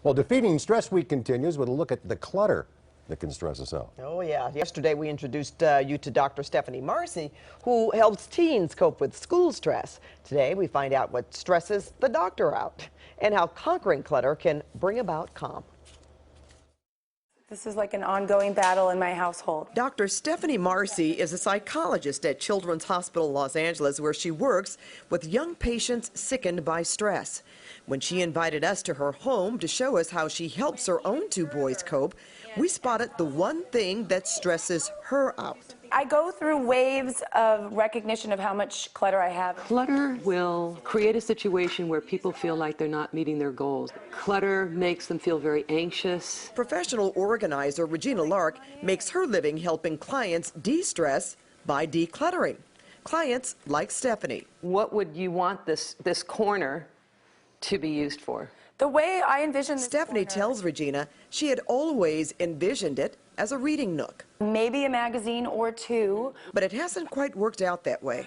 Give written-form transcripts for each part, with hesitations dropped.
Well, Defeating Stress Week continues with a look at the clutter that can stress us out. Oh, yeah. Yesterday we introduced you to Dr. Stephanie Marcy, who helps teens cope with school stress. Today we find out what stresses the doctor out and how conquering clutter can bring about calm. This is like an ongoing battle in my household. Dr. Stephanie Marcy is a psychologist at Children's Hospital Los Angeles, where she works with young patients sickened by stress. When she invited us to her home to show us how she helps her own two boys cope, we spotted the one thing that stresses her out. I go through waves of recognition of how much clutter I have. Clutter will create a situation where people feel like they're not meeting their goals. Clutter makes them feel very anxious. Professional organizer Regina Lark makes her living helping clients de-stress by decluttering. Clients like Stephanie. What would you want this corner to be used for? The way I envision this Stephanie tells Regina she had always envisioned it as a reading nook. Maybe a magazine or two. But it hasn't quite worked out that way.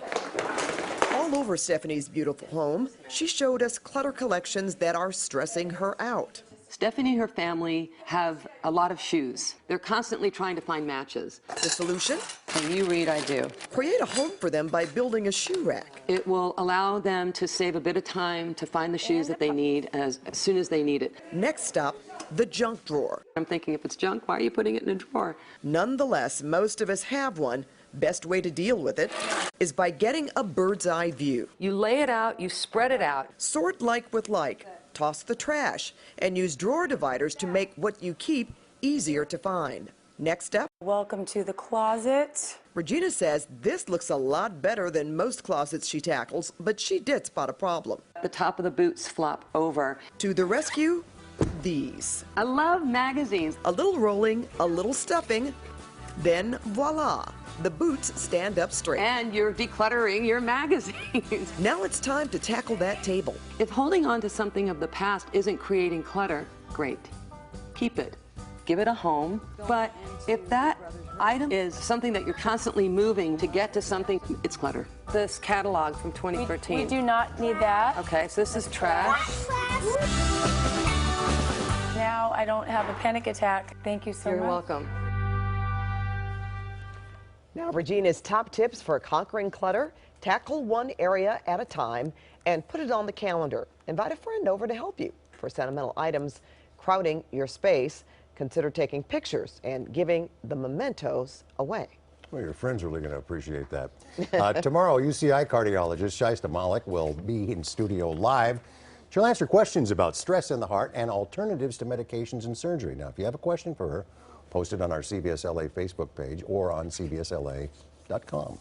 All over Stephanie's beautiful home, she showed us clutter collections that are stressing her out. Stephanie and her family have a lot of shoes. They're constantly trying to find matches. The solution? When you read, I do. Create a home for them by building a shoe rack. It will allow them to save a bit of time to find the shoes that they need as soon as they need it. Next stop, the junk drawer. I'm thinking, if it's junk, why are you putting it in a drawer? Nonetheless, most of us have one. Best way to deal with it is by getting a bird's eye view. You lay it out, you spread it out. Sort like with like. Toss the trash and use drawer dividers to make what you keep easier to find. Next up, Welcome to the closet. Regina says this looks a lot better than most closets she tackles, but she did spot a problem. The top of the boots flop over. To the rescue, these. I love magazines. A little rolling, a little stuffing, then voila, the boots stand up straight. And you're decluttering your magazines. Now it's time to tackle that table. If holding on to something of the past isn't creating clutter, great. Keep it. Give it a home. But if that item is something that you're constantly moving to get to something, it's clutter. This catalog from 2013. We do not need that. Okay, so this is trash. Now I don't have a panic attack. Thank you so much. You're welcome. Now, Regina's top tips for conquering clutter: tackle one area at a time and put it on the calendar. Invite a friend over to help you. For sentimental items crowding your space, consider taking pictures and giving the mementos away. Well, your friends are really going to appreciate that. Tomorrow, UCI cardiologist Shaista Malik will be in studio live. She'll answer questions about stress in the heart and alternatives to medications and surgery. Now, if you have a question for her, post it on our CBS LA Facebook page or on cbsla.com.